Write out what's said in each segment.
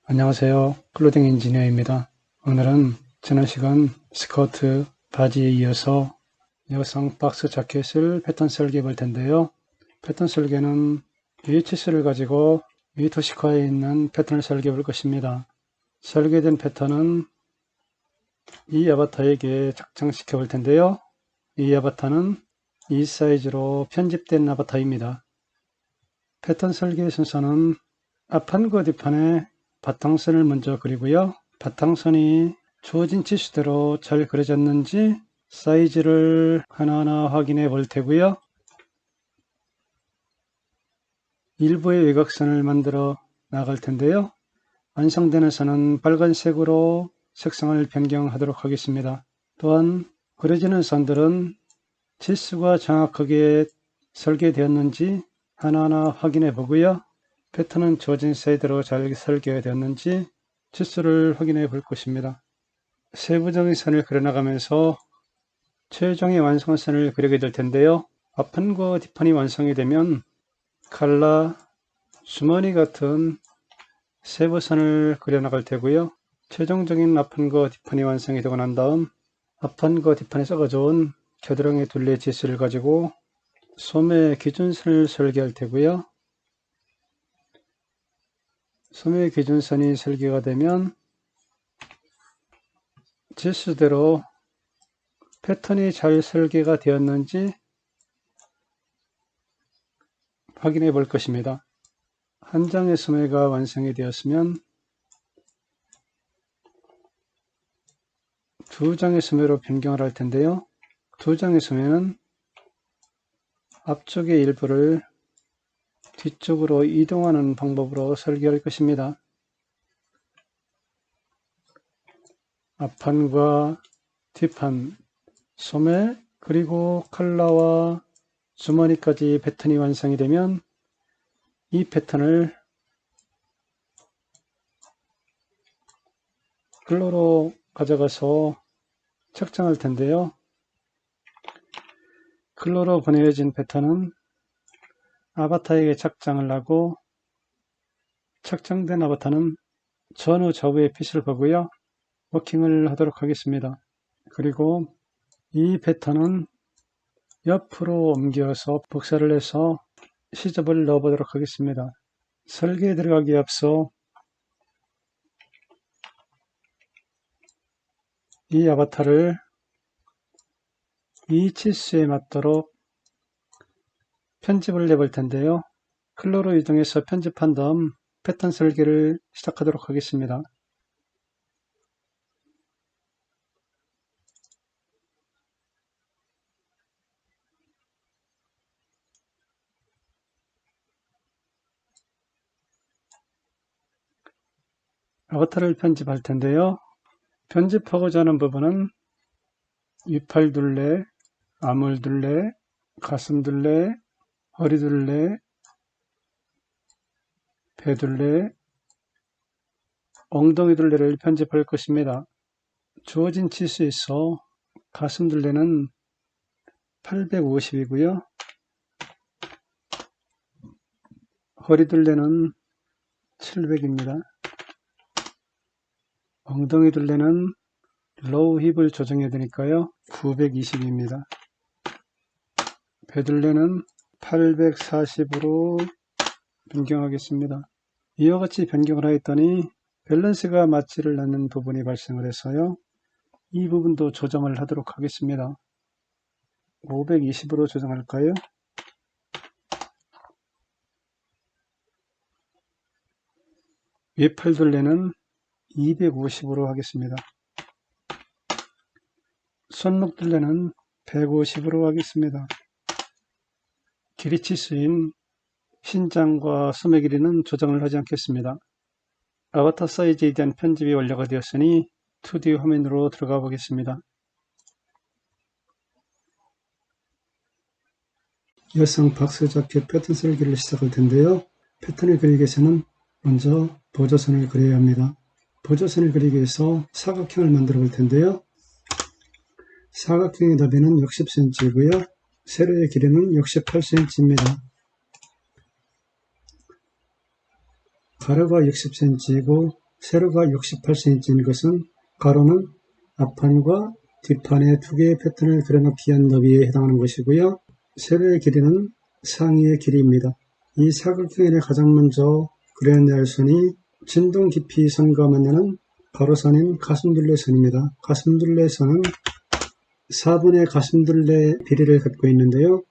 안녕하세요. 클로딩 엔지니어입니다. 오늘은 지난 시간 스커트, 바지에 이어서 여성 박스 자켓을 패턴 설계해 볼 텐데요. 패턴 설계는 UHS를 가지고 위토시카에 있는 패턴을 설계해 볼 것입니다. 설계된 패턴은 이 아바타에게 작성시켜 볼 텐데요. 이 아바타는 이 사이즈로 편집된 아바타입니다. 패턴 설계 순서는 앞판과 뒷판에 바탕선을 먼저 그리고요. 바탕선이 주어진 치수대로 잘 그려졌는지 사이즈를 하나하나 확인해 볼 테고요. 일부의 외곽선을 만들어 나갈 텐데요. 완성되는 선은 빨간색으로 색상을 변경하도록 하겠습니다. 또한 그려지는 선들은 치수가 정확하게 설계되었는지 하나하나 확인해 보고요. 패턴은 주어진 사이즈로 잘 설계되었는지 치수를 확인해 볼 것입니다. 세부적인 선을 그려나가면서 최종의 완성선을 그리게 될 텐데요. 앞판과 뒷판이 완성이 되면 칼라, 주머니 같은 세부선을 그려나갈 테고요. 최종적인 앞판과 뒷판이 완성이 되고 난 다음 앞판과 뒷판에 썩어져온 겨드랑이 둘레 치수를 가지고 소매 기준선을 설계할 테고요. 소매 기준선이 설계가 되면 지수대로 패턴이 잘 설계가 되었는지 확인해 볼 것입니다. 한 장의 소매가 완성이 되었으면 두 장의 소매로 변경을 할 텐데요. 두 장의 소매는 앞쪽의 일부를 뒤쪽으로 이동하는 방법으로 설계할 것입니다. 앞판과 뒷판, 소매, 그리고 컬러와 주머니까지 패턴이 완성이 되면 이 패턴을 글로로 가져가서 착장할 텐데요. 글로로 보내진 패턴은 아바타에게 착장을 하고 착장된 아바타는 전후 좌우의 핏을 보고요. 워킹을 하도록 하겠습니다. 그리고 이 패턴은 옆으로 옮겨서 복사를 해서 시접을 넣어 보도록 하겠습니다. 설계에 들어가기에 앞서 이 아바타를 이 치수에 맞도록 편집을 해볼 텐데요. 클로로 이동해서 편집한 다음 패턴 설계를 시작하도록 하겠습니다. 아바타를 편집할 텐데요. 편집하고자 하는 부분은 위팔 둘레, 아몰 둘레, 가슴 둘레, 허리 둘레, 배 둘레, 엉덩이 둘레를 편집할 것입니다. 주어진 치수에서 가슴 둘레는 850이고요. 허리 둘레는 700입니다. 엉덩이 둘레는 로우 힙을 조정해야 되니까요. 920입니다. 배 둘레는 840으로 변경하겠습니다. 이와 같이 변경을 하였더니 밸런스가 맞지를 않는 부분이 발생을 해서요. 이 부분도 조정을 하도록 하겠습니다. 520으로 조정할까요? 위팔 둘레는 250으로 하겠습니다. 손목 둘레는 150으로 하겠습니다. 길이 치수인 신장과 소매 길이는 조정을 하지 않겠습니다. 아바타 사이즈에 대한 편집이 완료가 되었으니 2D 화면으로 들어가 보겠습니다. 여성 박스 자켓 패턴 설계를 시작할 텐데요. 패턴을 그리기 위해서는 먼저 보조선을 그려야 합니다. 보조선을 그리기 위해서 사각형을 만들어 볼 텐데요. 사각형의 너비는 60cm이고요. 세로의 길이는 68cm입니다. 가로가 60cm이고 세로가 68cm인 것은 가로는 앞판과 뒷판에 두 개의 패턴을 그려넣기 위한 너비에 해당하는 것이고요. 세로의 길이는 상의의 길이입니다. 이 사각형의 가장 먼저 그려내야 할 선이 진동 깊이 선과 만나는 가로선인 가슴둘레선입니다. 가슴둘레선은 4분의 가슴둘레 비례를 갖고 있는데요.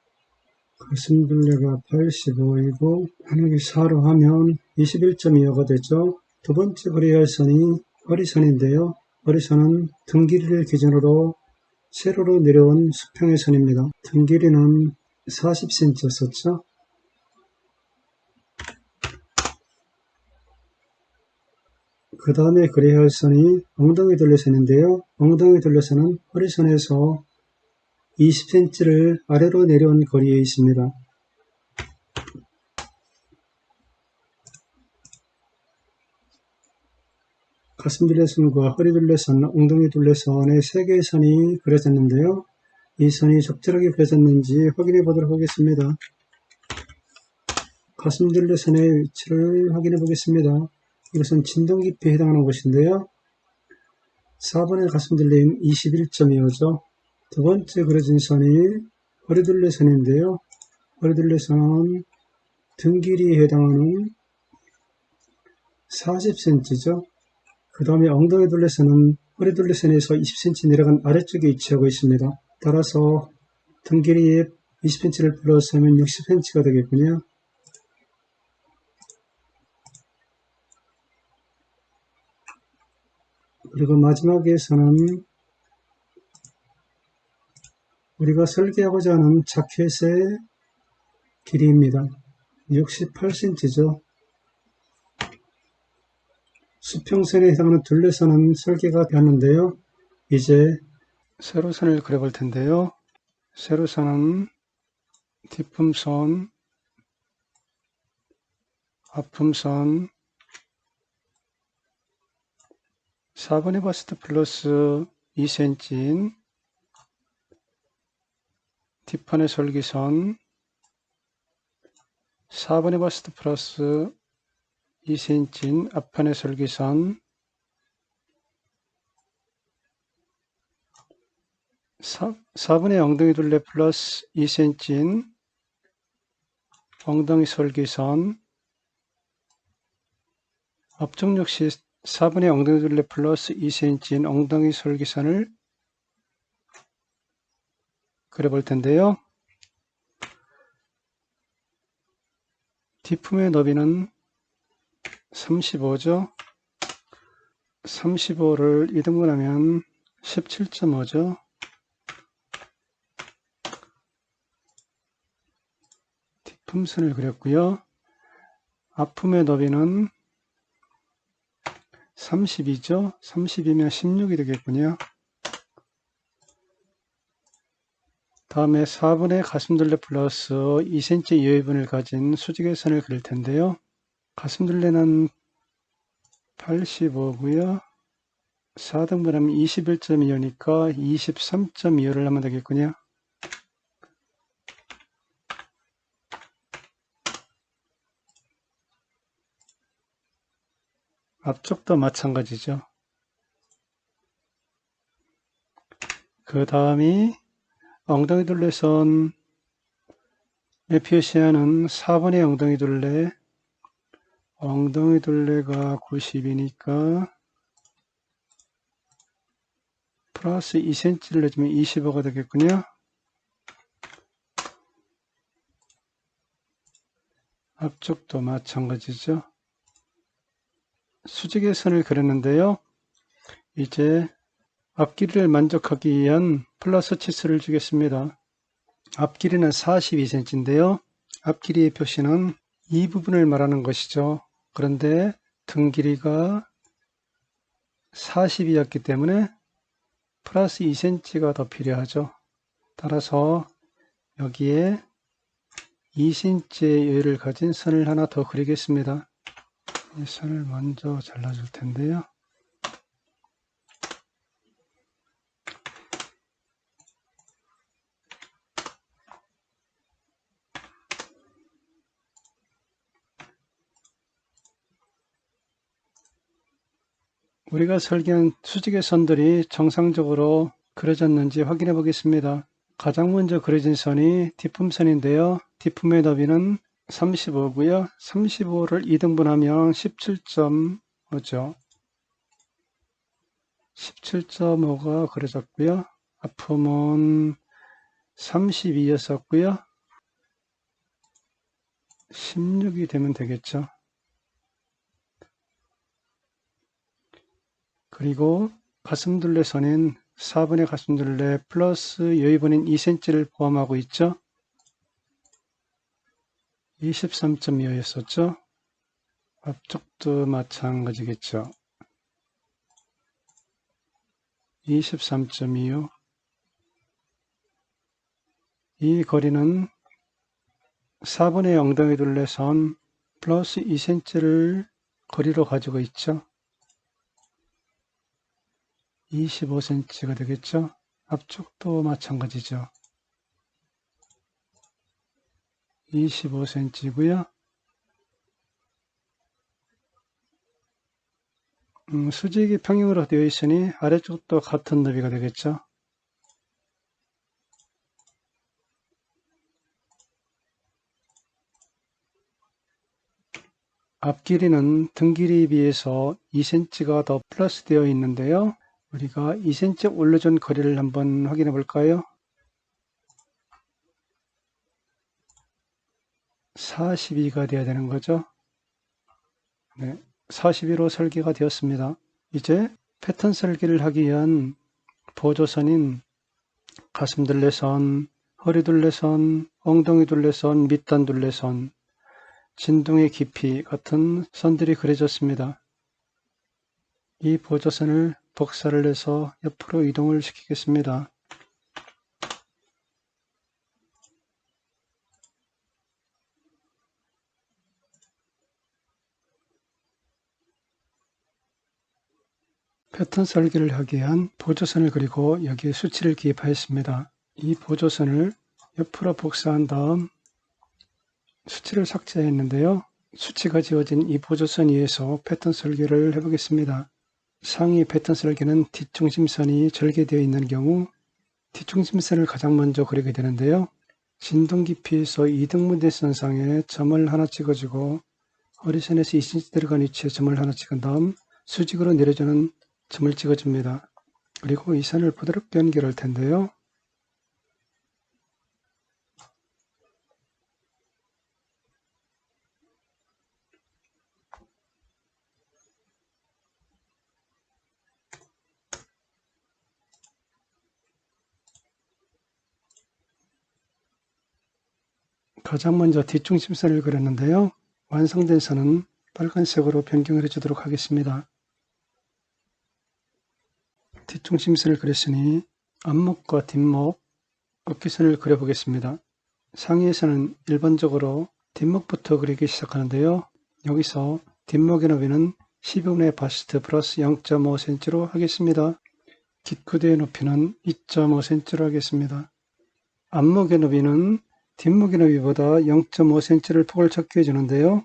가슴둘레가 85이고 하늘이 4로 하면 21.25가 되죠. 두 번째 그려야 할 선이 허리선인데요. 허리선은 등 길이를 기준으로 세로로 내려온 수평의 선입니다. 등 길이는 40cm였었죠. 그 다음에 그려야 할 선이 엉덩이 둘레선인데요. 엉덩이 둘레선은 허리선에서 20cm를 아래로 내려온 거리에 있습니다. 가슴둘레선과 허리둘레선, 엉덩이둘레선의 세 개의 선이 그려졌는데요. 이 선이 적절하게 그려졌는지 확인해 보도록 하겠습니다. 가슴둘레선의 위치를 확인해 보겠습니다. 이것은 진동 깊이에 해당하는 것인데요. 4번의 가슴둘레인 21.25죠. 두 번째 그려진 선이 허리둘레선인데요. 허리둘레선은 등 길이에 해당하는 40cm죠. 그 다음에 엉덩이 둘레선은 허리 둘레선에서 20cm 내려간 아래쪽에 위치하고 있습니다. 따라서 등 길이에 20cm를 플러스하면 60cm가 되겠군요. 그리고 마지막에서는 우리가 설계하고자 하는 자켓의 길이입니다. 68cm죠. 수평선에 해당하는 둘레선은 설계가 되었는데요. 이제 세로선을 그려볼 텐데요. 세로선은 뒷품선, 앞품선, 4번의 바스트 플러스 2cm인 뒷판의 설기선, 4번의 바스트 플러스 2cm인 앞판의 설기선, 4번의 엉덩이 둘레 플러스 2cm인 엉덩이 설기선, 앞쪽 역시 4번의 엉덩이 둘레 플러스 2cm인 엉덩이 설기선을 그려볼 텐데요. 뒷품의 너비는 35죠. 35를 2등분하면 17.5죠. 뒷품선을 그렸고요. 앞품의 너비는 32죠. 32면 16이 되겠군요. 다음에 4분의 가슴둘레 플러스 2cm 여유분을 가진 수직의 선을 그릴 텐데요. 가슴둘레는 85고요. 4등분하면 21.25니까 23.25를 하면 되겠군요. 앞쪽도 마찬가지죠. 그 다음이 엉덩이 둘레선에 표시하는 4번의 엉덩이 둘레, 엉덩이 둘레가 90이니까 플러스 2cm를 내주면 25가 되겠군요. 앞쪽도 마찬가지죠. 수직의 선을 그렸는데요. 이제 앞길이를 만족하기 위한 플러스 치수를 주겠습니다. 앞길이는 42cm인데요. 앞길이의 표시는 이 부분을 말하는 것이죠. 그런데 등 길이가 40이었기 때문에 플러스 2cm가 더 필요하죠. 따라서 여기에 2cm의 여유를 가진 선을 하나 더 그리겠습니다. 이 선을 먼저 잘라줄 텐데요. 우리가 설계한 수직의 선들이 정상적으로 그려졌는지 확인해 보겠습니다. 가장 먼저 그려진 선이 뒷품선인데요. 뒷품의 너비는 35고요. 35를 2등분하면 17.5죠. 17.5가 그려졌고요. 앞품은 32였었고요. 16이 되면 되겠죠. 그리고 가슴둘레선인 4번의 가슴둘레 플러스 여의분인 2cm를 포함하고 있죠. 23.25였었죠. 앞쪽도 마찬가지겠죠. 23.25. 이 거리는 4번의 엉덩이 둘레선 플러스 2cm를 거리로 가지고 있죠. 25cm가 되겠죠. 앞쪽도 마찬가지죠. 25cm고요. 수직이 평행으로 되어 있으니 아래쪽도 같은 너비가 되겠죠. 앞 길이는 등 길이에 비해서 2cm가 더 플러스 되어 있는데요. 우리가 2cm 올려준 거리를 한번 확인해 볼까요? 42가 되어야 되는 거죠. 네, 42로 설계가 되었습니다. 이제 패턴 설계를 하기 위한 보조선인 가슴둘레선, 허리둘레선, 엉덩이둘레선, 밑단둘레선, 진동의 깊이 같은 선들이 그려졌습니다. 이 보조선을 복사를 해서 옆으로 이동을 시키겠습니다. 패턴 설계를 하기 위한 보조선을 그리고 여기에 수치를 기입하였습니다. 이 보조선을 옆으로 복사한 다음 수치를 삭제했는데요. 수치가 지워진 이 보조선 위에서 패턴 설계를 해보겠습니다. 상위 패턴 설계는 뒷중심선이 절개되어 있는 경우 뒷중심선을 가장 먼저 그리게 되는데요. 진동 깊이에서 2등분된 선상에 점을 하나 찍어주고 허리선에서 2cm 들어간 위치에 점을 하나 찍은 다음 수직으로 내려주는 점을 찍어줍니다. 그리고 이 선을 부드럽게 연결할 텐데요. 가장 먼저 뒷중심선을 그렸는데요. 완성된 선은 빨간색으로 변경을 해주도록 하겠습니다. 뒷중심선을 그렸으니 앞목과 뒷목, 어깨선을 그려보겠습니다. 상의에서는 일반적으로 뒷목부터 그리기 시작하는데요. 여기서 뒷목의 너비는 12분의 바스트 플러스 0.5cm로 하겠습니다. 깃구대의 높이는 2.5cm로 하겠습니다. 앞목의 너비는 뒷목의 너비보다 0.5cm를 폭을 적게 해주는데요.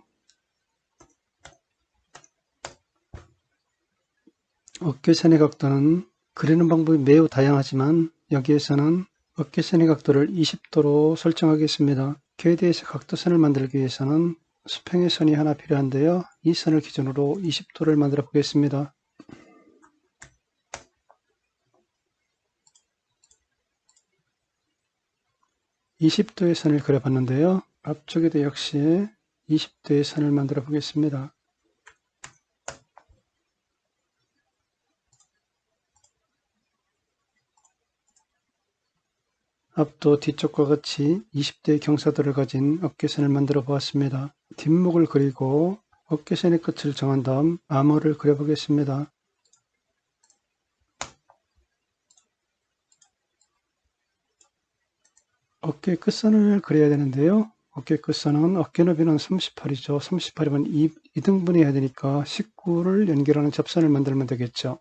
어깨선의 각도는 그리는 방법이 매우 다양하지만 여기에서는 어깨선의 각도를 20도로 설정하겠습니다. 궤대에서 각도선을 만들기 위해서는 수평의 선이 하나 필요한데요. 이 선을 기준으로 20도를 만들어 보겠습니다. (20도의) 선을 그려봤는데요. 앞쪽에도 역시 20도의 선을 만들어 보겠습니다. 앞도 뒤쪽과 같이 20도의 경사도를 가진 어깨선을 만들어 보았습니다. 뒷목을 그리고 어깨선의 끝을 정한 다음 암호를 그려보겠습니다. 어깨 끝선을 그려야 되는데요. 어깨 끝선은 어깨 너비는 38이죠. 38이면 2등분이 해야 되니까 19를 연결하는 접선을 만들면 되겠죠.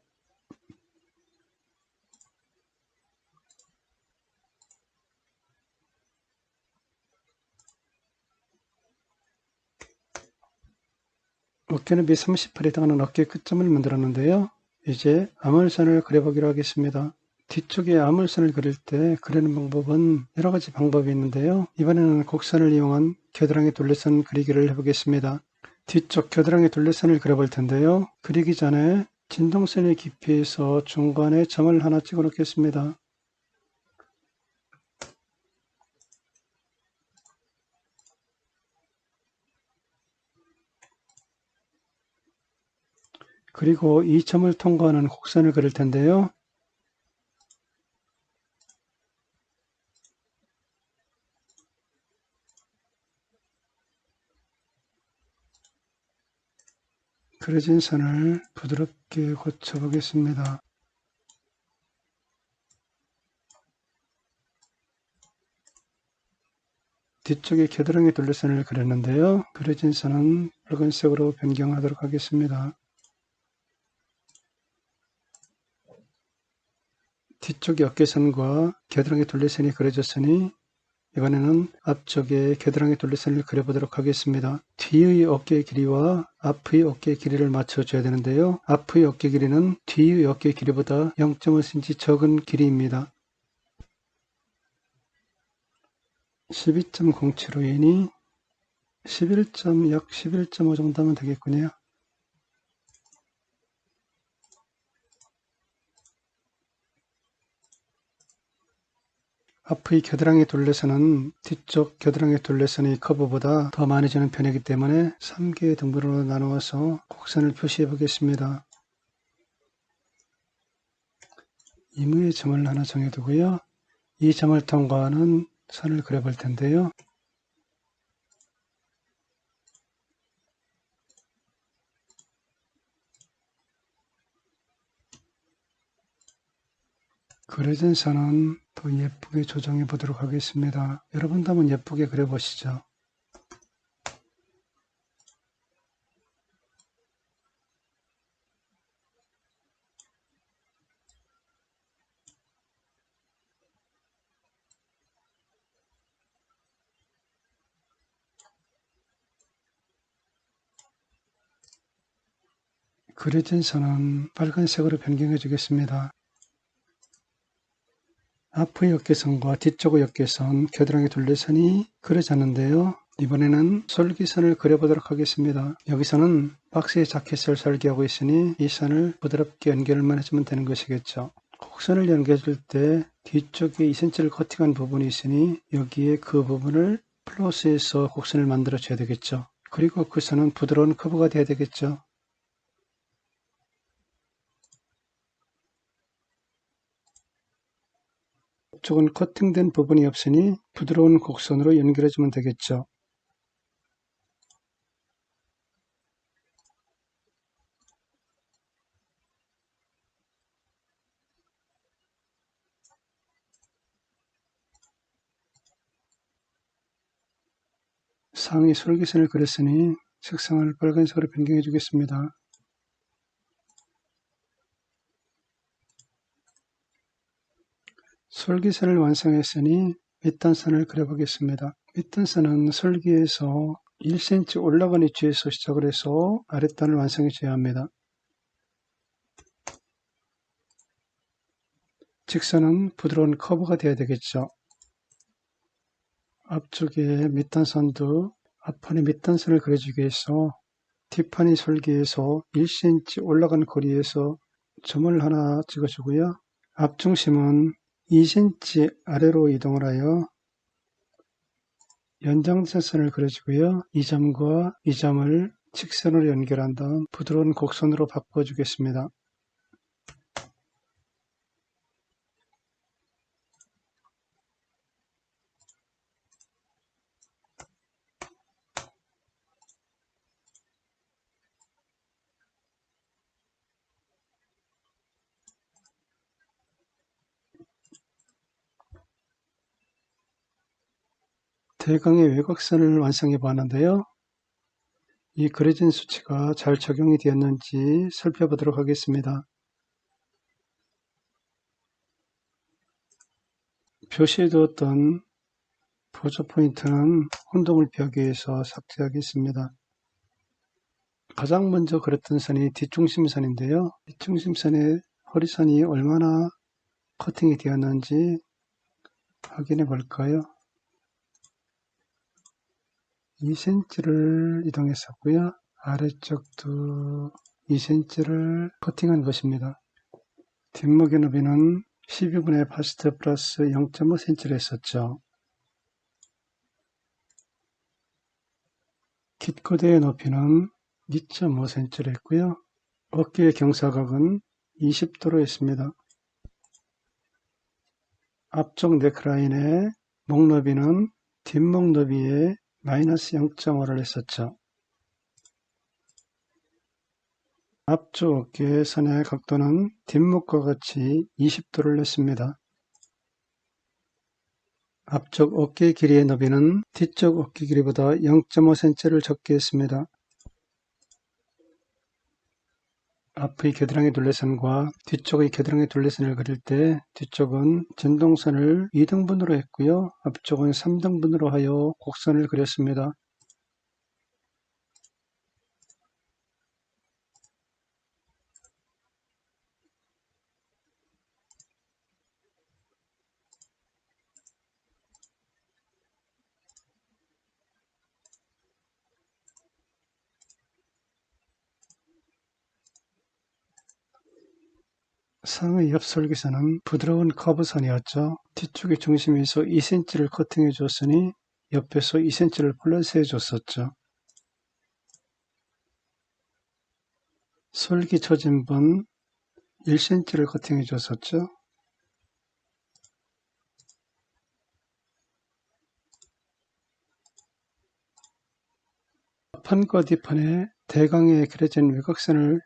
어깨 너비 38에 해당하는 어깨 끝점을 만들었는데요. 이제 아물선을 그려보기로 하겠습니다. 뒤쪽에 아물선을 그릴 때 그리는 방법은 여러가지 방법이 있는데요. 이번에는 곡선을 이용한 겨드랑이 둘레선 그리기를 해보겠습니다. 뒤쪽 겨드랑이 둘레선을 그려볼 텐데요. 그리기 전에 진동선의 깊이에서 중간에 점을 하나 찍어 놓겠습니다. 그리고 이 점을 통과하는 곡선을 그릴 텐데요. 그려진 선을 부드럽게 고쳐보겠습니다. 뒤쪽에 겨드랑이 둘레선을 그렸는데요. 그려진 선은 붉은색으로 변경하도록 하겠습니다. 뒤쪽에 어깨선과 겨드랑이 둘레선이 그려졌으니 이번에는 앞쪽에 겨드랑이 둘레선을 그려보도록 하겠습니다. 뒤의 어깨 길이와 앞의 어깨 길이를 맞춰줘야 되는데요. 앞의 어깨 길이는 뒤의 어깨 길이보다 0.5cm 적은 길이입니다. 12.07호이니 11.5 정도 하면 되겠군요. 앞의 겨드랑이 둘레선은 뒤쪽 겨드랑이 둘레선의 커브보다 더 많이 주는 편이기 때문에 3개의 등분으로 나누어서 곡선을 표시해 보겠습니다. 임의의 점을 하나 정해두고요. 이 점을 통과하는 선을 그려볼 텐데요. 그려진 선은 더 예쁘게 조정해 보도록 하겠습니다. 여러분도 한번 예쁘게 그려보시죠. 그려진 선은 빨간색으로 변경해 주겠습니다. 앞의 어깨선과 뒤쪽의 어깨선, 겨드랑이 둘레선이 그려졌는데요. 이번에는 솔기선을 그려보도록 하겠습니다. 여기서는 박스의 자켓을 설계하고 있으니 이 선을 부드럽게 연결만 해주면 되는 것이겠죠. 곡선을 연결할 때 뒤쪽에 2cm를 커팅한 부분이 있으니 여기에 그 부분을 플러스해서 곡선을 만들어 줘야 되겠죠. 그리고 그 선은 부드러운 커브가 돼야 되겠죠. 쪽은 커팅된 부분이 없으니 부드러운 곡선으로 연결해주면 되겠죠. 상의 솔기선을 그렸으니 색상을 빨간색으로 변경해 주겠습니다. 솔기선을 완성했으니 밑단선을 그려보겠습니다. 밑단선은 솔기에서 1cm 올라간 위치에서 시작을 해서 아랫단을 완성해 줘야 합니다. 직선은 부드러운 커브가 되어야 되겠죠. 앞쪽에 밑단선도 앞판에 밑단선을 그려주기 위해서 뒷판의 솔기에서 1cm 올라간 거리에서 점을 하나 찍어주고요. 앞중심은 2cm 아래로 이동을 하여 연장선을 그려주고요. 이 점과 이 점을 직선으로 연결한 다음 부드러운 곡선으로 바꿔주겠습니다. 대강의 외곽선을 완성해 보았는데요. 이 그려진 수치가 잘 적용이 되었는지 살펴보도록 하겠습니다. 표시해 두었던 보조 포인트는 혼동을 피하기 위해서 삭제하겠습니다. 가장 먼저 그렸던 선이 뒷중심선인데요. 뒷중심선의 허리선이 얼마나 커팅이 되었는지 확인해 볼까요? 2cm를 이동했었고요. 아래쪽도 2cm를 커팅한 것입니다. 뒷목의 너비는 12분의 파스트 플러스 0.5cm를 했었죠. 깃코드의 높이는 2.5cm를 했고요. 어깨의 경사각은 20도로 했습니다. 앞쪽 넥라인의 목 너비는 뒷목 너비에 마이너스 0.5를 했었죠. 앞쪽 어깨 선의 각도는 뒷목과 같이 20도를 냈습니다. 앞쪽 어깨 길이의 너비는 뒤쪽 어깨 길이보다 0.5cm를 적게 했습니다. 앞의 겨드랑이 둘레선과 뒤쪽의 겨드랑이 둘레선을 그릴 때 뒤쪽은 전동선을 2등분으로 했고요. 앞쪽은 3등분으로 하여 곡선을 그렸습니다. 상의 옆솔기선은 부드러운 커브선이었죠. 뒤쪽의 중심에서 2cm를 커팅해 줬으니 옆에서 2cm를 플러스해 줬었죠. 솔기 초진분 1cm를 커팅해 줬었죠. 앞판과 뒷판에 대강에 그려진 외곽선을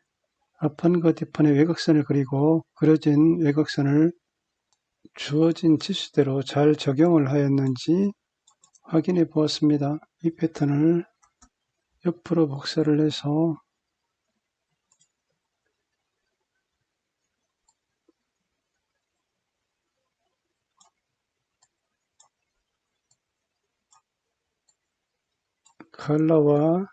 앞판과 뒷판의 외곽선을 그리고 그려진 외곽선을 주어진 지수대로 잘 적용을 하였는지 확인해 보았습니다. 이 패턴을 옆으로 복사를 해서 컬러와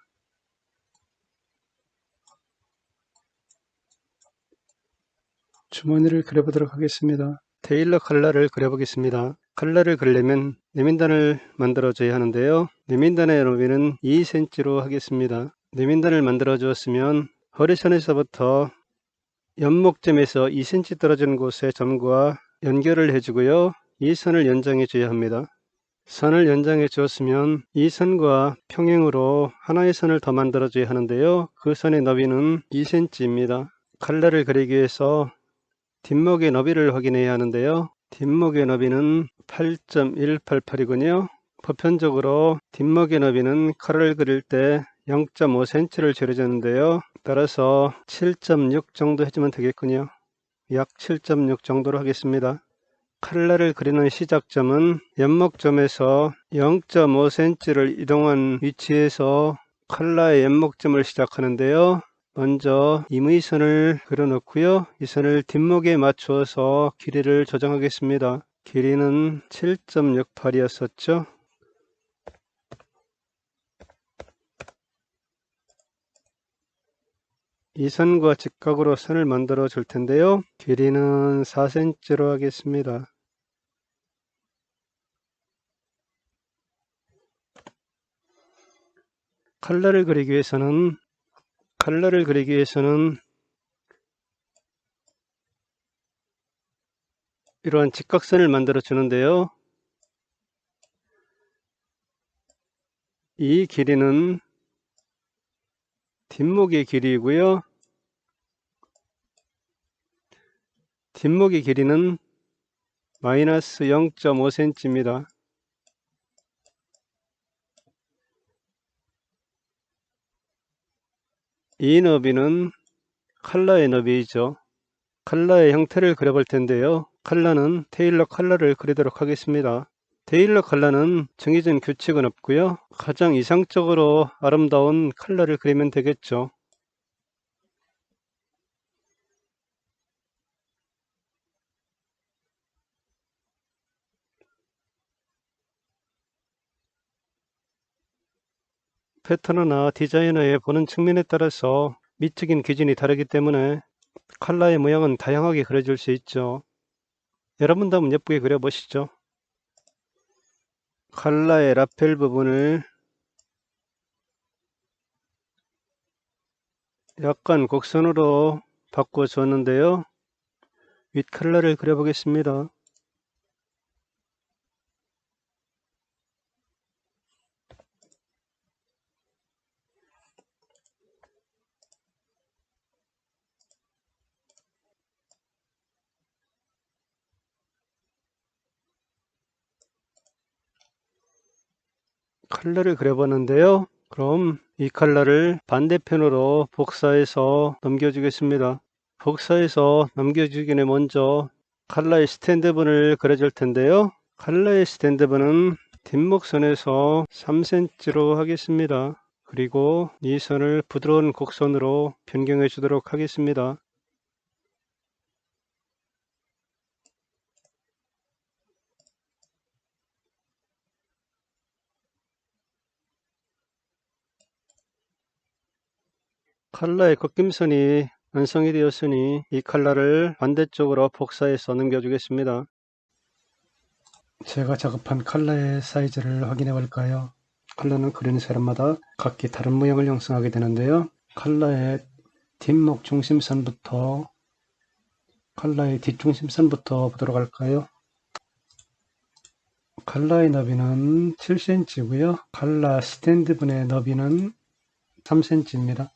주머니를 그려보도록 하겠습니다. 테일러 컬러를 그려보겠습니다. 컬러를 그리려면 내민단을 만들어줘야 하는데요. 내민단의 너비는 2cm로 하겠습니다. 내민단을 만들어 주었으면 허리선에서부터 연목점에서 2cm 떨어지는 곳에 점과 연결을 해주고요. 이 선을 연장해 줘야 합니다. 선을 연장해 주었으면 이 선과 평행으로 하나의 선을 더 만들어 줘야 하는데요. 그 선의 너비는 2cm입니다. 컬러를 그리기 위해서 뒷목의 너비를 확인해야 하는데요. 뒷목의 너비는 8.188이군요. 보편적으로 뒷목의 너비는 컬러를 그릴 때 0.5cm를 줄여주는데요. 따라서 7.6 정도 해주면 되겠군요. 약 7.6 정도로 하겠습니다. 컬러를 그리는 시작점은 연목점에서 0.5cm를 이동한 위치에서 컬러의 연목점을 시작하는데요. 먼저 임의선을 그려 놓고요. 이 선을 뒷목에 맞추어서 길이를 조정하겠습니다. 길이는 7.68이었었죠. 이 선과 직각으로 선을 만들어 줄 텐데요. 길이는 4cm로 하겠습니다. 컬러를 그리기 위해서는 이러한 직각선을 만들어 주는데요. 이 길이는 뒷목의 길이이고요. 뒷목의 길이는 마이너스 0.5cm입니다. 이 너비는 컬러의 너비이죠. 컬러의 형태를 그려볼 텐데요. 컬러는 테일러 컬러를 그리도록 하겠습니다. 테일러 컬러는 정해진 규칙은 없고요. 가장 이상적으로 아름다운 컬러를 그리면 되겠죠. 패터너나 디자이너의 보는 측면에 따라서 미적인 기준이 다르기 때문에 컬러의 모양은 다양하게 그려질 수 있죠. 여러분도 한번 예쁘게 그려보시죠. 컬러의 라펠 부분을 약간 곡선으로 바꿔 줬는데요. 윗 컬러를 그려보겠습니다. 컬러를 그려봤는데요. 그럼 이 컬러를 반대편으로 복사해서 넘겨주겠습니다. 복사해서 넘겨주기 전에 먼저 컬러의 스탠드분을 그려줄 텐데요. 컬러의 스탠드분은 뒷목선에서 3cm로 하겠습니다. 그리고 이 선을 부드러운 곡선으로 변경해 주도록 하겠습니다. 컬러의 꺾임선이 완성이 되었으니 이 컬러를 반대쪽으로 복사해서 넘겨주겠습니다. 제가 작업한 컬러의 사이즈를 확인해 볼까요? 컬러는 그리는 사람마다 각기 다른 모양을 형성하게 되는데요. 컬러의 뒷목 중심선부터 컬러의 뒷중심선부터 보도록 할까요? 컬러의 너비는 7cm고요. 컬러 스탠드분의 너비는 3cm입니다.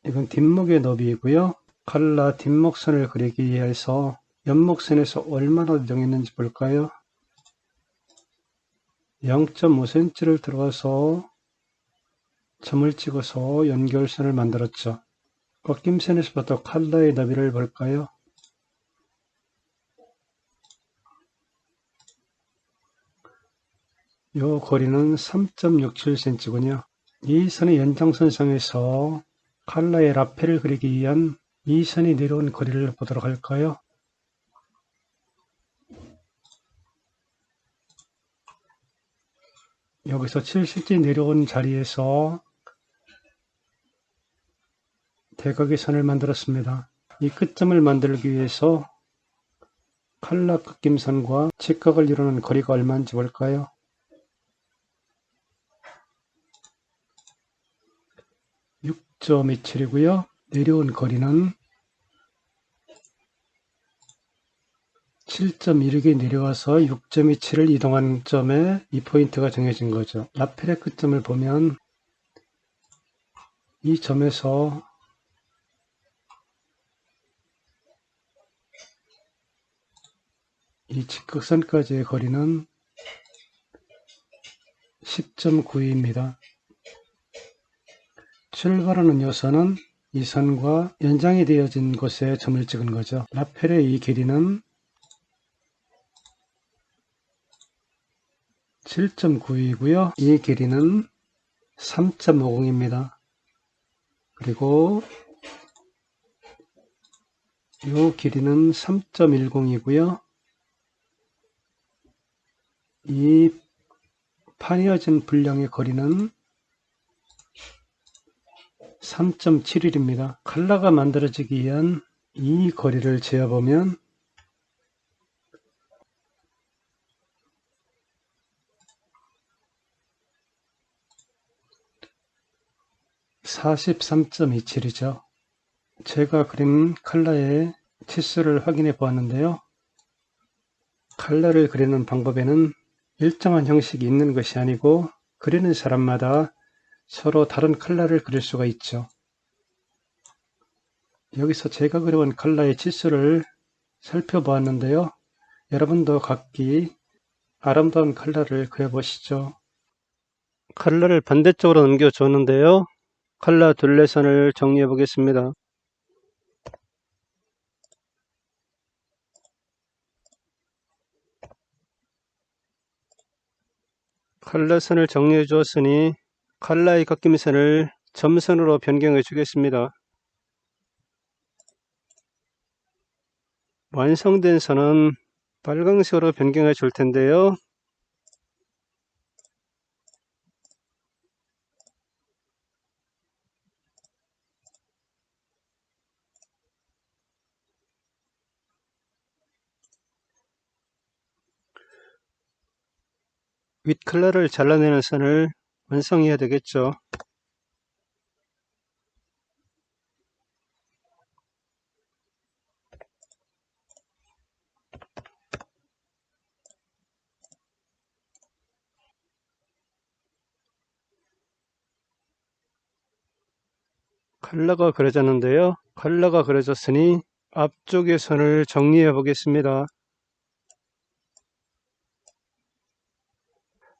이건 뒷목의 너비이고요. 컬러 뒷목선을 그리기 위해서 옆목선에서 얼마나 정했는지 볼까요? 0.5cm를 들어가서 점을 찍어서 연결선을 만들었죠. 꺾임선에서부터 컬러의 너비를 볼까요? 이 거리는 3.67cm군요. 이 선의 연장선상에서 컬러의 라펠을 그리기 위한 이 선이 내려온 거리를 보도록 할까요? 여기서 70cm 내려온 자리에서 대각의 선을 만들었습니다. 이 끝점을 만들기 위해서 컬러 꺾임선과 직각을 이루는 거리가 얼마인지 볼까요? 6.27이고요. 내려온 거리는 7.16이 내려와서 6.27을 이동한 점에 이 포인트가 정해진 거죠. 라펠의 끝점을 보면 이 점에서 이 직각선까지의 거리는 10.92입니다. 출발하는 요선은 이 선과 연장이 되어진 곳에 점을 찍은 거죠. 라펠의 이 길이는 7.92이고요. 이 길이는 3.50입니다. 그리고 이 길이는 3.10이고요. 이 파뉘어진 분량의 거리는 3.71입니다. 컬러가 만들어지기 위한 이 거리를 재어보면 43.27이죠. 제가 그린 컬러의 치수를 확인해 보았는데요. 컬러를 그리는 방법에는 일정한 형식이 있는 것이 아니고 그리는 사람마다 서로 다른 컬러를 그릴 수가 있죠. 여기서 제가 그려온 컬러의 치수를 살펴보았는데요. 여러분도 각기 아름다운 컬러를 그려보시죠. 컬러를 반대쪽으로 넘겨줬는데요. 컬러 둘레선을 정리해 보겠습니다. 컬러선을 정리해 주었으니 컬러의 꺾임선을 점선으로 변경해 주겠습니다. 완성된 선은 빨강색으로 변경해 줄 텐데요. 윗컬러를 잘라내는 선을 완성해야 되겠죠. 컬러가 그려졌는데요. 컬러가 그려졌으니 앞쪽의 선을 정리해 보겠습니다.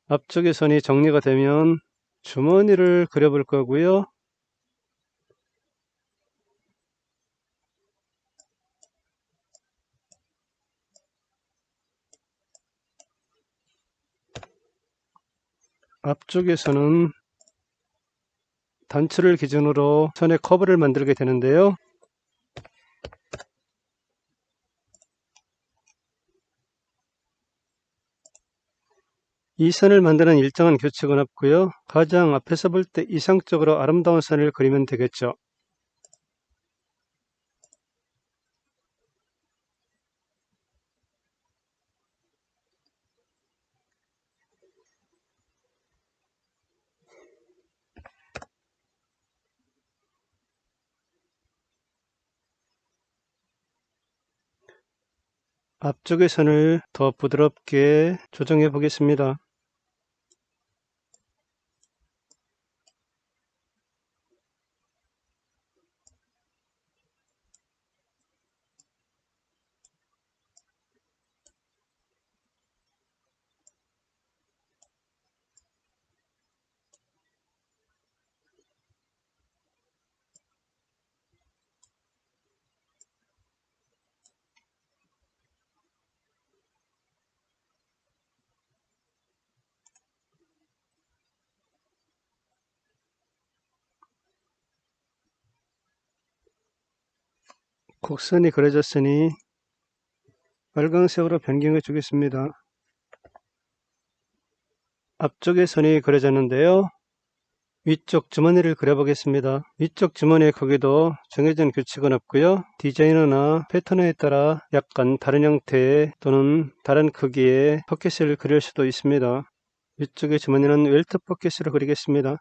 앞쪽의 선이 정리가 되면 주머니를 그려볼 거고요. 앞쪽의 선은 단추를 기준으로 선의 커브를 만들게 되는데요. 이 선을 만드는 일정한 규칙은 없고요. 가장 앞에서 볼 때 이상적으로 아름다운 선을 그리면 되겠죠. 앞쪽의 선을 더 부드럽게 조정해 보겠습니다. 곡선이 그려졌으니 빨강색으로 변경해 주겠습니다. 앞쪽의 선이 그려졌는데요. 위쪽 주머니를 그려보겠습니다. 위쪽 주머니의 크기도 정해진 규칙은 없고요. 디자이너나 패턴에 따라 약간 다른 형태의 또는 다른 크기의 포켓을 그릴 수도 있습니다. 위쪽의 주머니는 웰트 포켓으로 그리겠습니다.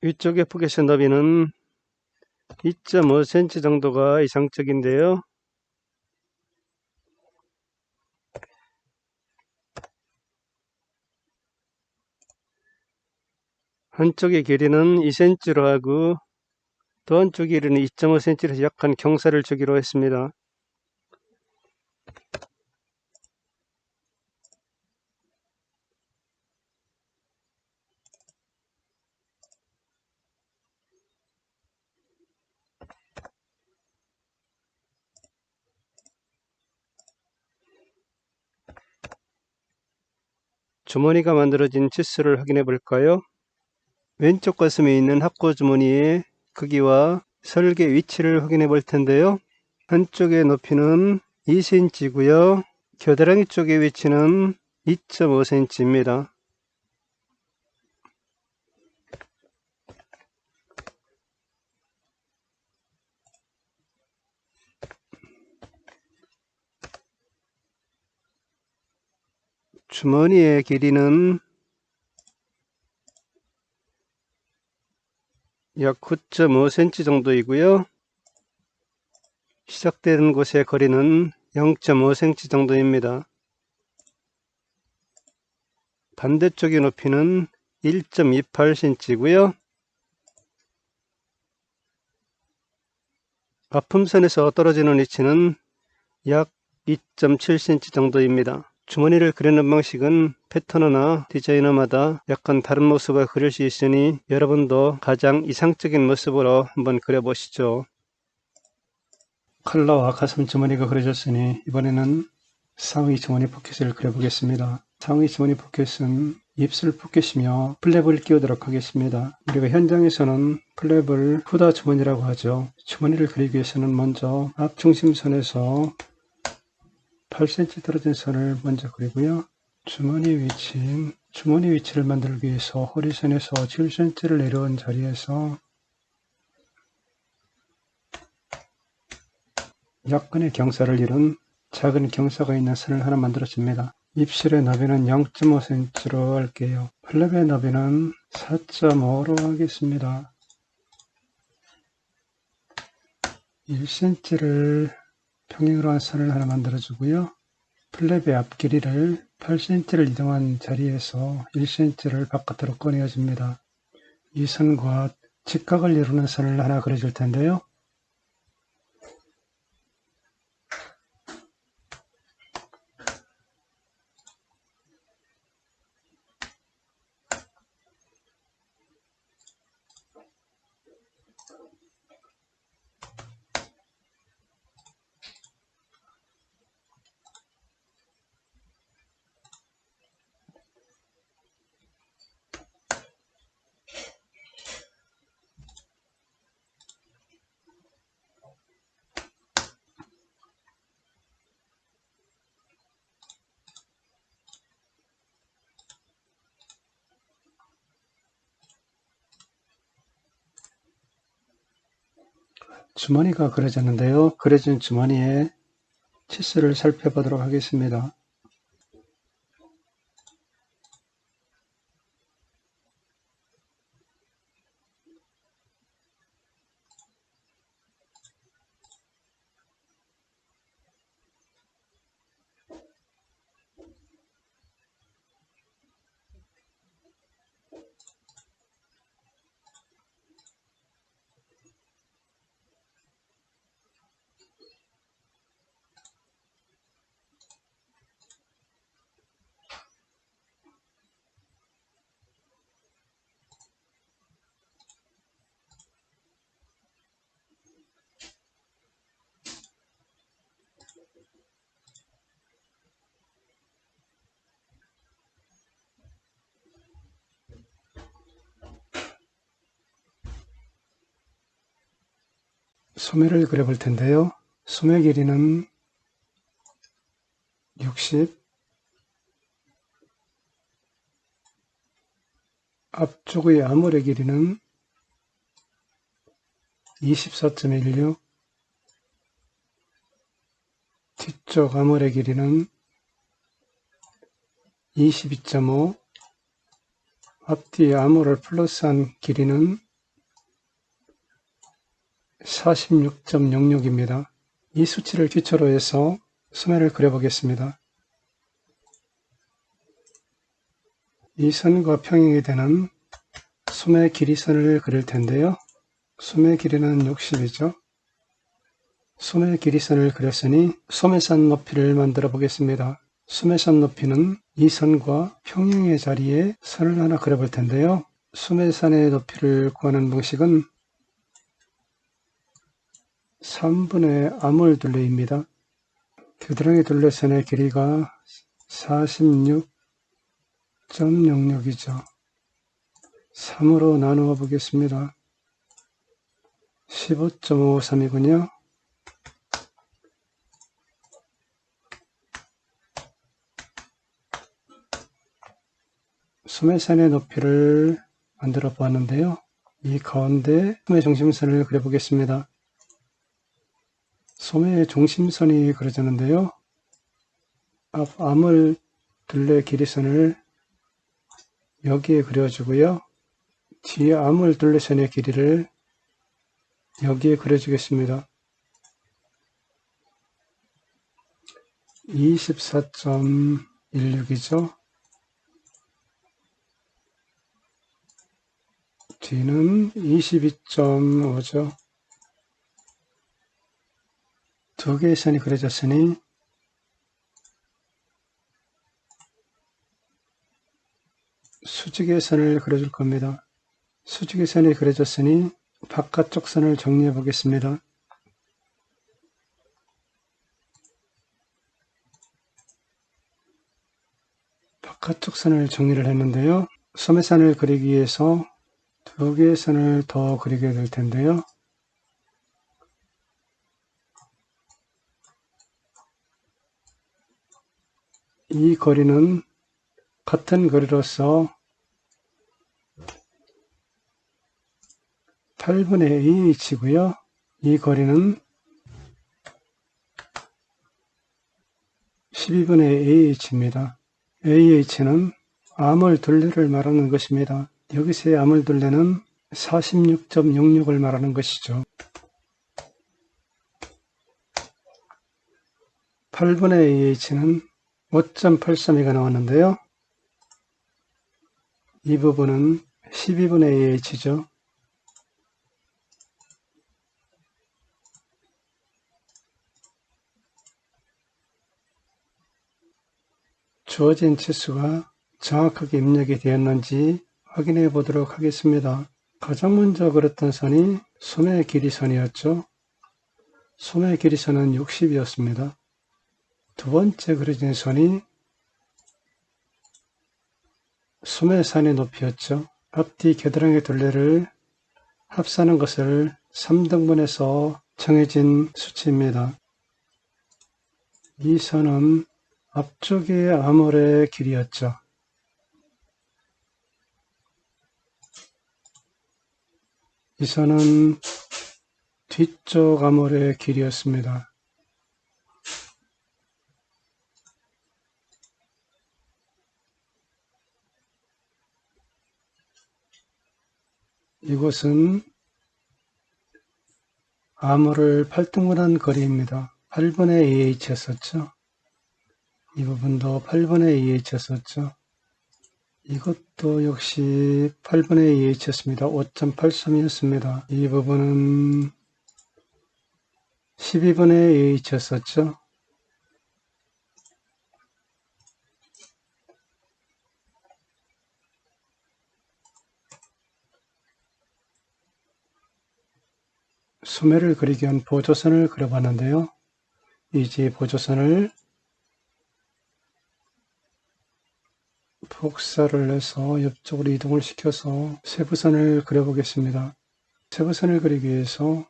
위쪽의 포켓의 너비는 2.5cm 정도가 이상적인데요. 한쪽의 길이는 2cm로 하고 또 한쪽 길이는 2.5cm에서 약간 경사를 주기로 했습니다. 주머니가 만들어진 치수를 확인해 볼까요? 왼쪽 가슴에 있는 합고 주머니의 크기와 설계 위치를 확인해 볼 텐데요. 한쪽의 높이는 2cm고요. 겨드랑이 쪽의 위치는 2.5cm입니다. 주머니의 길이는 약 9.5cm 정도이고요. 시작되는 곳의 거리는 0.5cm 정도입니다. 반대쪽의 높이는 1.28cm고요. 아품선에서 떨어지는 위치는 약 2.7cm 정도입니다. 주머니를 그리는 방식은 패턴이나 디자이너마다 약간 다른 모습을 그릴 수 있으니 여러분도 가장 이상적인 모습으로 한번 그려보시죠. 컬러와 가슴 주머니가 그려졌으니 이번에는 상의 주머니 포켓을 그려보겠습니다. 상의 주머니 포켓은 입술 포켓이며 플랩을 끼우도록 하겠습니다. 우리가 현장에서는 플랩을 후다 주머니라고 하죠. 주머니를 그리기 위해서는 먼저 앞 중심선에서 8cm 떨어진 선을 먼저 그리고요. 주머니 위치를 만들기 위해서 허리선에서 7cm를 내려온 자리에서 약간의 경사를 이룬 작은 경사가 있는 선을 하나 만들어줍니다. 입술의 너비는 0.5cm로 할게요. 플랩의 너비는 4.5로 하겠습니다. 1cm를 평행으로 한 선을 하나 만들어주고요. 플랩의 앞 길이를 8cm를 이동한 자리에서 1cm를 바깥으로 꺼내줍니다. 이 선과 직각을 이루는 선을 하나 그려줄 텐데요. 주머니가 그려졌는데요. 그려진 주머니에 치수를 살펴보도록 하겠습니다. 소매를 그려볼 텐데요. 소매 길이는 60, 앞쪽의 아몰의 길이는 24.16, 뒤쪽 아몰의 길이는 22.5, 앞뒤 아몰을 플러스한 길이는 46.06입니다. 이 수치를 기초로 해서 소매를 그려보겠습니다. 이 선과 평행이 되는 소매 길이선을 그릴 텐데요. 소매 길이는 60이죠. 소매 길이선을 그렸으니 소매선 높이를 만들어 보겠습니다. 소매선 높이는 이 선과 평행의 자리에 선을 하나 그려볼 텐데요. 소매선의 높이를 구하는 방식은 3분의 아몰 둘레입니다. 겨드랑이 둘레선의 길이가 46.06이죠. 3으로 나누어 보겠습니다. 15.53이군요. 소매선의 높이를 만들어 보았는데요. 이 가운데 소매 중심선을 그려보겠습니다. 소매의 중심선이 그려졌는데요. 앞 아몰 둘레 길이선을 여기에 그려주고요. 뒤에 아몰 둘레선의 길이를 여기에 그려주겠습니다. 24.16이죠. 뒤는 22.5죠. 두 개의 선이 그려졌으니 수직의 선을 그려줄 겁니다. 수직의 선이 그려졌으니 바깥쪽 선을 정리해 보겠습니다. 바깥쪽 선을 정리를 했는데요. 소매선을 그리기 위해서 두 개의 선을 더 그리게 될 텐데요. 이 거리는 같은 거리로서 8분의 2h고요. 이 거리는 12분의 AH입니다. AH는 암홀둘레를 말하는 것입니다. 여기서의 암홀둘레는 46.66을 말하는 것이죠. 8분의 AH는 5.832가 나왔는데요. 이 부분은 12분의 AH죠. 주어진 치수가 정확하게 입력이 되었는지 확인해 보도록 하겠습니다. 가장 먼저 그렸던 선이 소매 길이선이었죠. 소매 길이선은 60이었습니다. 두 번째 그려진 선이 소매산의 높이였죠. 앞뒤 겨드랑이 둘레를 합산한 것을 3등분해서 정해진 수치입니다. 이 선은 앞쪽의 암홀의 길이였죠. 이 선은 뒤쪽 암홀의 길이였습니다. 이곳은 암홀을 8등분한 거리입니다. 8분의 AH였었죠. 이 부분도 8분의 AH였었죠. 이것도 역시 8분의 AH였습니다. 5.83이었습니다. 이 부분은 12분의 AH였었죠. 소매를 그리기 위한 보조선을 그려봤는데요. 이제 보조선을 복사를 해서 옆쪽으로 이동을 시켜서 세부선을 그려보겠습니다. 세부선을 그리기 위해서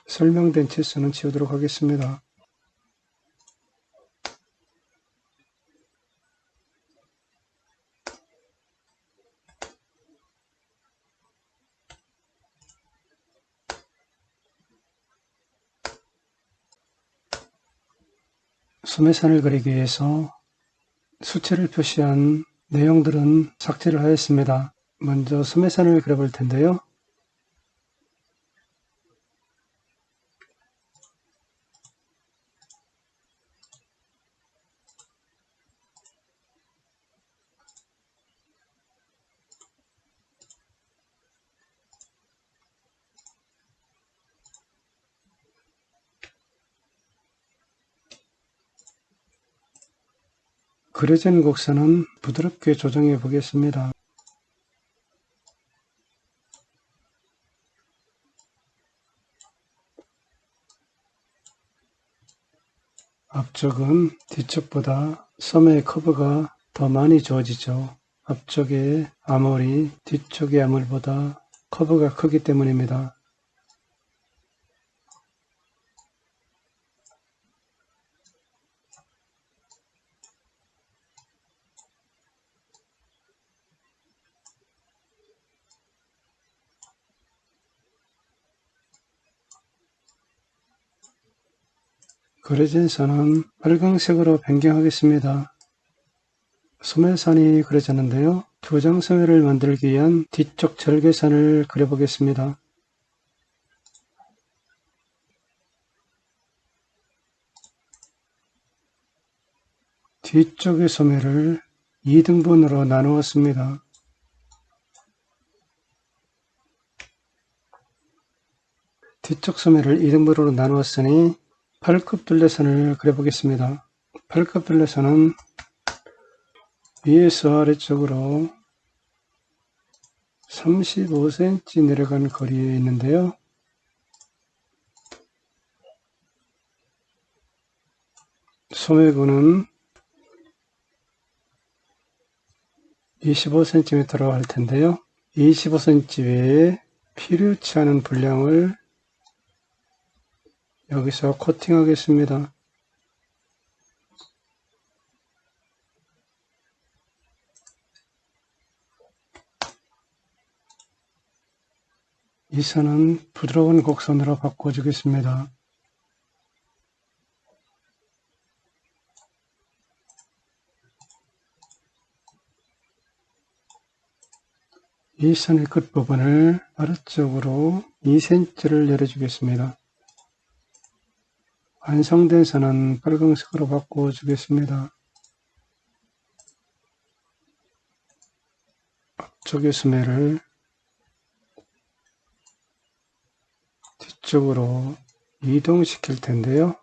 설명된 치수는 지우도록 하겠습니다. 소매선을 그리기 위해서 수치를 표시한 내용들은 삭제를 하였습니다. 먼저 소매선을 그려볼 텐데요. 그려진 곡선은 부드럽게 조정해 보겠습니다. 앞쪽은 뒤쪽보다 소매의 커브가 더 많이 주어지죠. 앞쪽의 암홀이 뒤쪽의 암홀보다 커브가 크기 때문입니다. 그려진 선은 빨강색으로 변경하겠습니다. 소매선이 그려졌는데요. 두 장 소매를 만들기 위한 뒤쪽 절개선을 그려보겠습니다. 뒤쪽의 소매를 2등분으로 나누었습니다. 뒤쪽 소매를 2등분으로 나누었으니 팔굽 둘레선을 그려보겠습니다. 팔굽 둘레선은 위에서 아래쪽으로 35cm 내려간 거리에 있는데요. 소매부는 25cm로 할 텐데요. 25cm 외에 필요치 않은 분량을 여기서 코팅하겠습니다. 이 선은 부드러운 곡선으로 바꿔주겠습니다. 이 선의 끝부분을 아래쪽으로 2cm를 내려주겠습니다. 완성된 선은 빨간색으로 바꿔주겠습니다. 앞쪽의 소매를 뒤쪽으로 이동시킬 텐데요.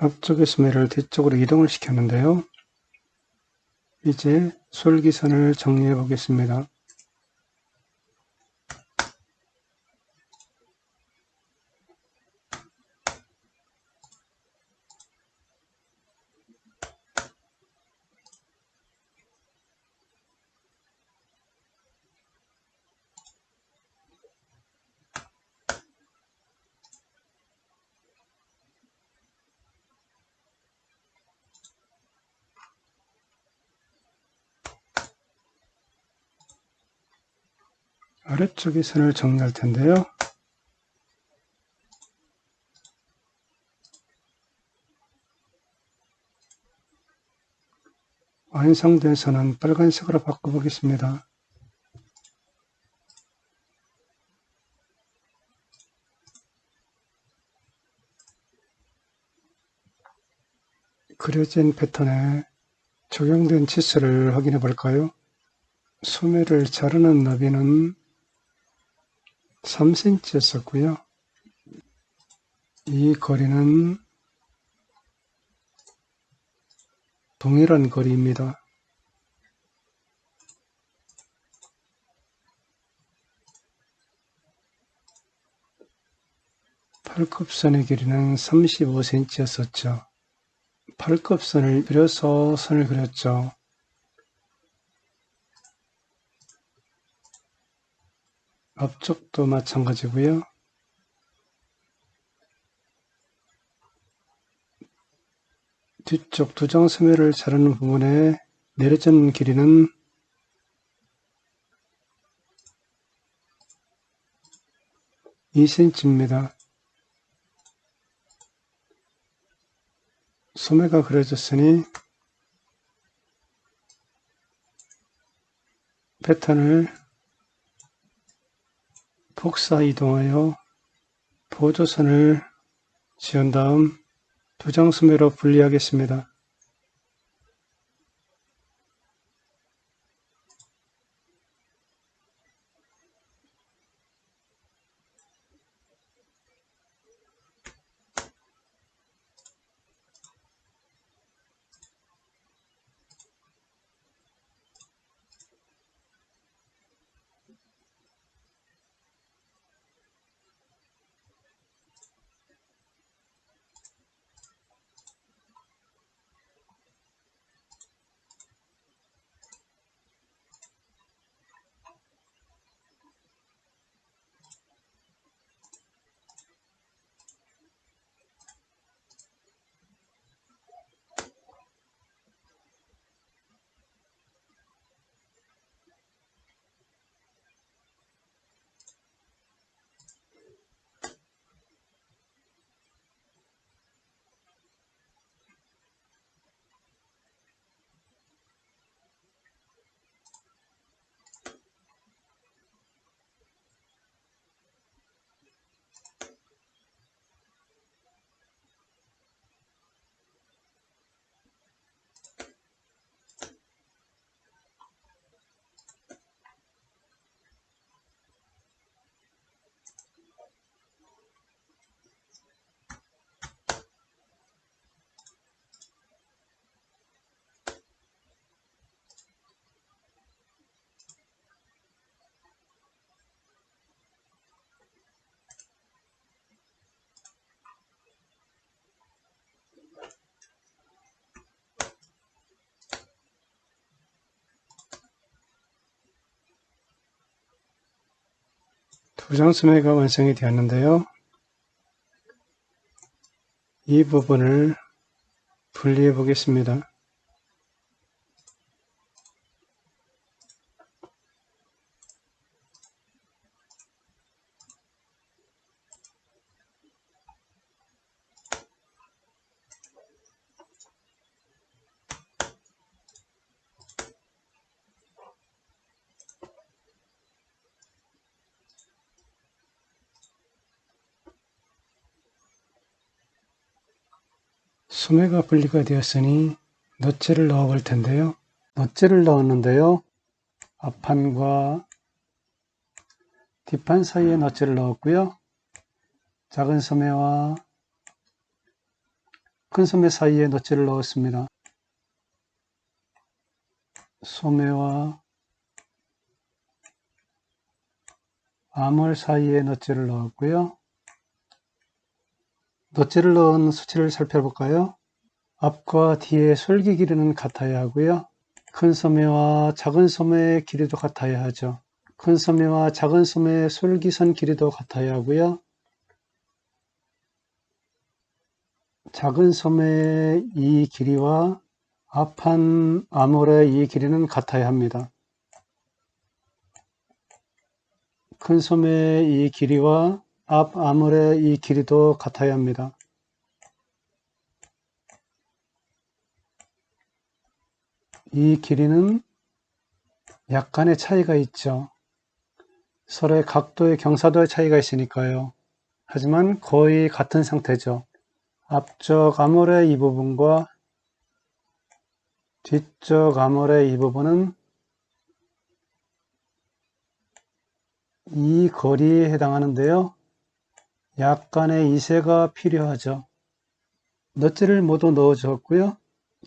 앞쪽의 소매를 뒤쪽으로 이동을 시켰는데요. 이제 솔기선을 정리해 보겠습니다. 아래쪽의 선을 정리할 텐데요. 완성된 선은 빨간색으로 바꿔보겠습니다. 그려진 패턴에 적용된 치수를 확인해 볼까요? 소매를 자르는 너비는 3cm였었고요. 이 거리는 동일한 거리입니다. 팔굽선의 길이는 35cm였었죠. 팔굽선을 그려서 선을 그렸죠. 앞쪽도 마찬가지고요. 뒤쪽 두정 소매를 자르는 부분에 내려진 길이는 2cm입니다. 소매가 그려졌으니 패턴을 복사 이동하여 보조선을 지은 다음 두정 소매로 분리하겠습니다. 두정 소매가 완성이 되었는데요. 이 부분을 분리해 보겠습니다. 소매가 분리가 되었으니 넛제를 넣어 볼 텐데요. 넛제를 넣었는데요. 앞판과 뒷판 사이에 넛제를 넣었고요. 작은 소매와 큰 소매 사이에 넛제를 넣었습니다. 소매와 암홀 사이에 넛제를 넣었고요. 넛제를 넣은 수치를 살펴볼까요? 앞과 뒤의 솔기 길이는 같아야 하고요. 큰 소매와 작은 소매의 길이도 같아야 하죠. 큰 소매와 작은 소매의 솔기선 길이도 같아야 하고요. 작은 소매의 이 길이와 앞판 암홀의 이 길이는 같아야 합니다. 큰 소매의 이 길이와 앞 암홀의 이 길이도 같아야 합니다. 이 길이는 약간의 차이가 있죠. 서로의 각도의 경사도의 차이가 있으니까요. 하지만 거의 같은 상태죠. 앞쪽 암홀의 이 부분과 뒤쪽 암홀의 이 부분은 이 거리에 해당하는데요. 약간의 이세가 필요하죠. 넛제를 모두 넣어 주었고요.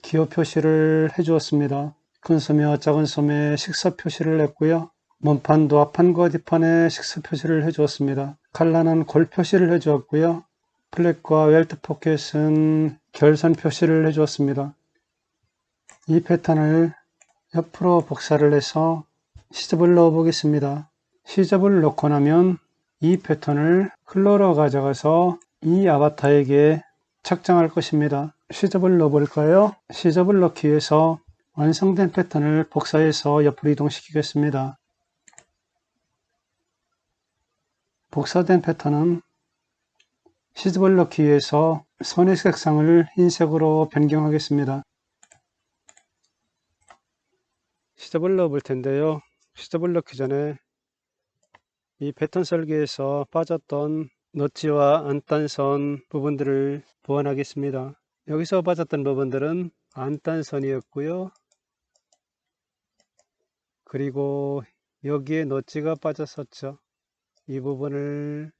기호 표시를 해 주었습니다. 큰 소매와 작은 소매에 식사 표시를 했고요. 몸판도 앞판과 뒷판에 식사 표시를 해 주었습니다. 칼라는 골 표시를 해 주었고요. 플랫과 웰트 포켓은 결선 표시를 해 주었습니다. 이 패턴을 옆으로 복사를 해서 시접을 넣어 보겠습니다. 시접을 넣고 나면 이 패턴을 클로로 가져가서 이 아바타에게 착장할 것입니다. 시접을 넣어 볼까요? 시접을 넣기 위해서 완성된 패턴을 복사해서 옆으로 이동시키겠습니다. 복사된 패턴은 시접을 넣기 위해서 선의 색상을 흰색으로 변경하겠습니다. 시접을 넣어 볼 텐데요. 시접을 넣기 전에 이 패턴 설계에서 빠졌던 넛지와 안단선 부분들을 보완하겠습니다. 여기서 빠졌던 부분들은 안단선이었고요. 그리고 여기에 넛지가 빠졌었죠. 이 부분을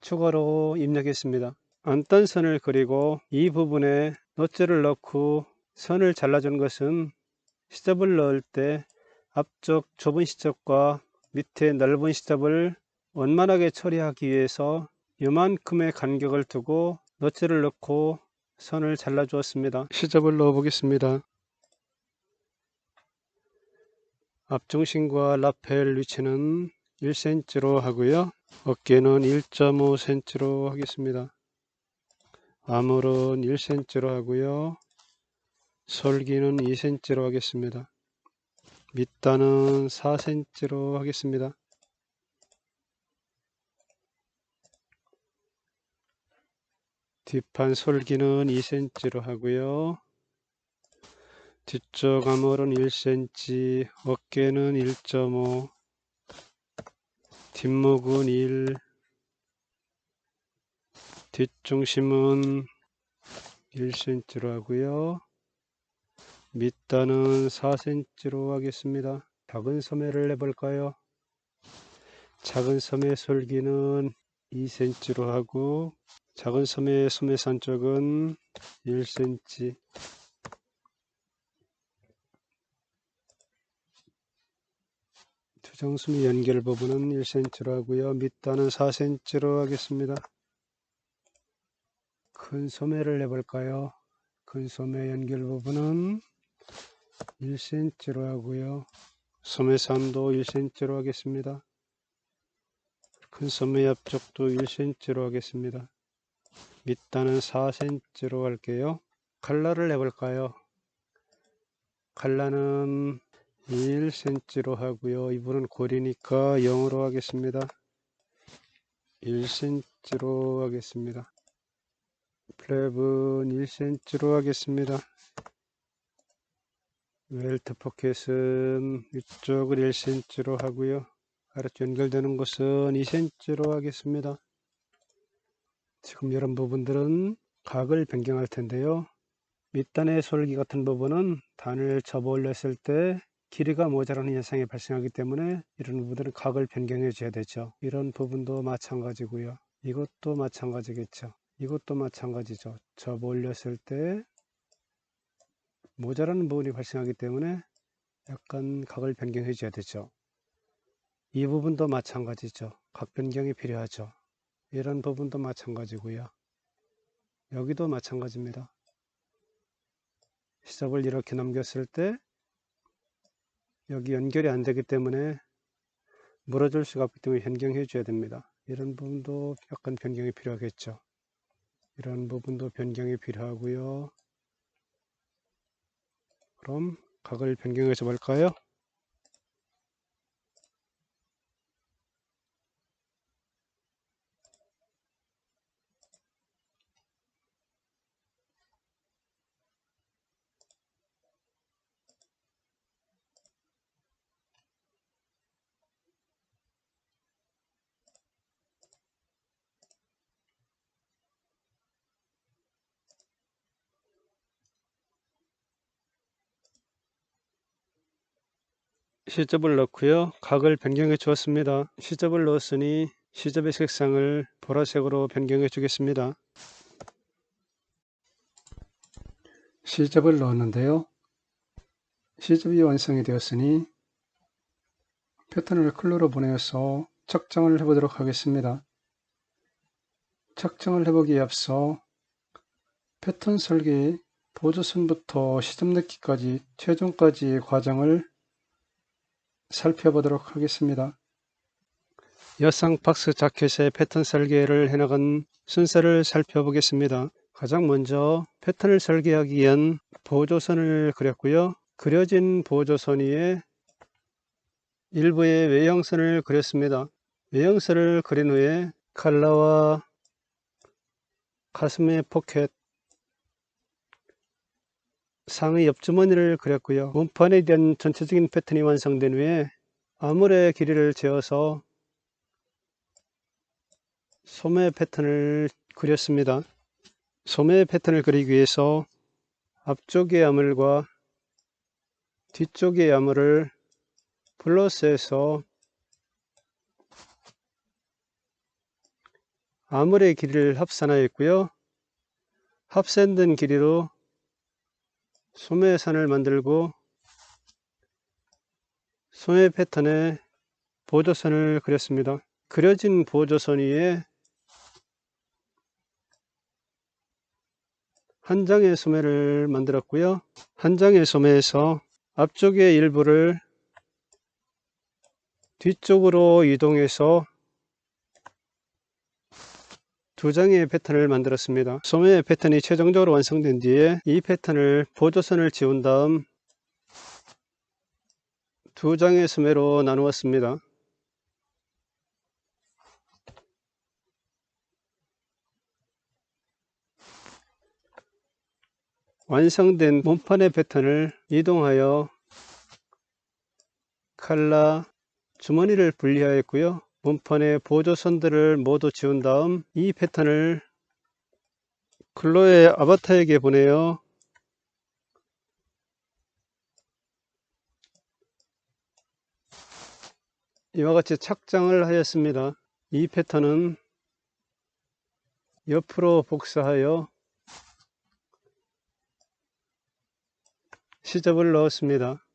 추가로 입력했습니다. 안단선을 그리고 이 부분에 넛지를 넣고 선을 잘라준 것은 시접을 넣을 때 앞쪽 좁은 시접과 밑에 넓은 시접을 원만하게 처리하기 위해서 이만큼의 간격을 두고 넛지를 넣고 선을 잘라 주었습니다. 시접을 넣어 보겠습니다. 앞중심과 라펠 위치는 1cm로 하고요. 어깨는 1.5cm로 하겠습니다. 암홀은 1cm로 하고요. 솔기는 2cm로 하겠습니다. 밑단은 4cm로 하겠습니다. 뒷판 솔기는 2cm로 하고요. 뒤쪽 암홀은 1cm, 어깨는 1.5, 뒷목은 1, 뒷중심은 1cm로 하고요. 밑단은 4cm로 하겠습니다. 작은 소매를 해볼까요? 작은 소매 솔기는 2cm로 하고 작은 소매 소매선 쪽은 1cm, 투정수미 연결 부분은 1cm로 하고요. 밑단은 4cm로 하겠습니다. 큰 소매를 해볼까요? 큰 소매 연결 부분은 1cm로 하고요. 소매선도 1cm로 하겠습니다. 큰 소매 앞쪽도 1cm로 하겠습니다. 밑단은 4cm로 할게요. 칼라를 해볼까요? 칼라는 1cm로 하고요. 이분은 골이니까 0으로 하겠습니다. 1cm로 하겠습니다. 플랩은 1cm로 하겠습니다. 웰트 포켓은 위쪽을 1cm로 하고요. 아래쪽 연결되는 곳은 2cm로 하겠습니다. 지금 이런 부분들은 각을 변경할 텐데요. 밑단의 솔기 같은 부분은 단을 접어 올렸을 때 길이가 모자라는 현상이 발생하기 때문에 이런 부분들은 각을 변경해 줘야 되죠. 이런 부분도 마찬가지고요. 이것도 마찬가지겠죠. 이것도 마찬가지죠. 접어 올렸을 때 모자라는 부분이 발생하기 때문에 약간 각을 변경해 줘야 되죠. 이 부분도 마찬가지죠. 각 변경이 필요하죠. 이런 부분도 마찬가지고요. 여기도 마찬가지입니다. 시접을 이렇게 넘겼을 때 여기 연결이 안 되기 때문에 물어줄 수가 없기 때문에 변경해 줘야 됩니다. 이런 부분도 약간 변경이 필요하겠죠. 이런 부분도 변경이 필요하고요. 그럼 각을 변경해 줘 볼까요? 시접을 넣고요. 각을 변경해 주었습니다. 시접을 넣었으니 시접의 색상을 보라색으로 변경해 주겠습니다. 시접을 넣었는데요. 시접이 완성이 되었으니 패턴을 컬러로 보내서 측정을 해보도록 하겠습니다. 측정을 해보기에 앞서 패턴 설계 보조선부터 시접 넣기까지 최종까지의 과정을 살펴보도록 하겠습니다. 여성 박스 자켓의 패턴 설계를 해나간 순서를 살펴보겠습니다. 가장 먼저 패턴을 설계하기 위한 보조선을 그렸고요. 그려진 보조선 위에 일부의 외형선을 그렸습니다. 외형선을 그린 후에 칼라와 가슴의 포켓, 상의 옆주머니를 그렸고요. 몸판에 대한 전체적인 패턴이 완성된 후에 아물의 길이를 재어서 소매 패턴을 그렸습니다. 소매 패턴을 그리기 위해서 앞쪽의 아물과 뒤쪽의 아물을 플러스해서 아물의 길이를 합산하였고요. 합산된 길이로 소매선을 만들고 소매 패턴에 보조선을 그렸습니다. 그려진 보조선 위에 한 장의 소매를 만들었고요. 한 장의 소매에서 앞쪽의 일부를 뒤쪽으로 이동해서 두 장의 패턴을 만들었습니다. 소매 패턴이 최종적으로 완성된 뒤에 이 패턴을 보조선을 지운 다음 두 장의 소매로 나누었습니다. 완성된 몸판의 패턴을 이동하여 칼라, 주머니를 분리하였고요. 몸판의 보조선들을 모두 지운 다음 이 패턴을 클로의 아바타에게 보내어 이와 같이 착장을 하였습니다. 이 패턴은 옆으로 복사하여 시접을 넣었습니다.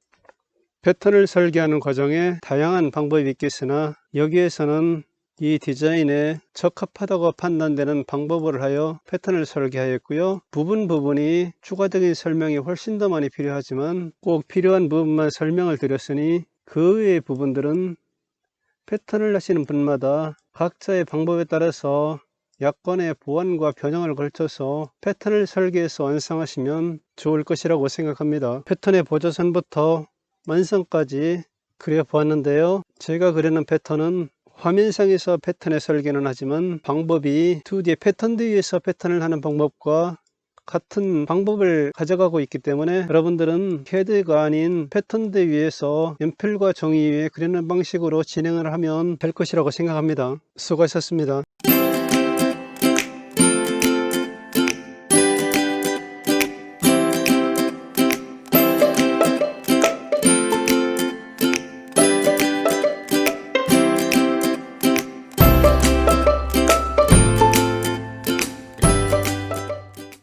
패턴을 설계하는 과정에 다양한 방법이 있겠으나 여기에서는 이 디자인에 적합하다고 판단되는 방법을 하여 패턴을 설계하였고요. 부분이 추가적인 설명이 훨씬 더 많이 필요하지만 꼭 필요한 부분만 설명을 드렸으니 그 외의 부분들은 패턴을 하시는 분마다 각자의 방법에 따라서 약간의 보완과 변형을 걸쳐서 패턴을 설계해서 완성하시면 좋을 것이라고 생각합니다. 패턴의 보조선부터 완성까지 그려보았는데요. 제가 그리는 패턴은 화면상에서 패턴의 설계는 하지만 방법이 2D 패턴 위에서 패턴을 하는 방법과 같은 방법을 가져가고 있기 때문에 여러분들은 CAD가 아닌 패턴대 위에서 연필과 종이 위에 그리는 방식으로 진행을 하면 될 것이라고 생각합니다. 수고하셨습니다.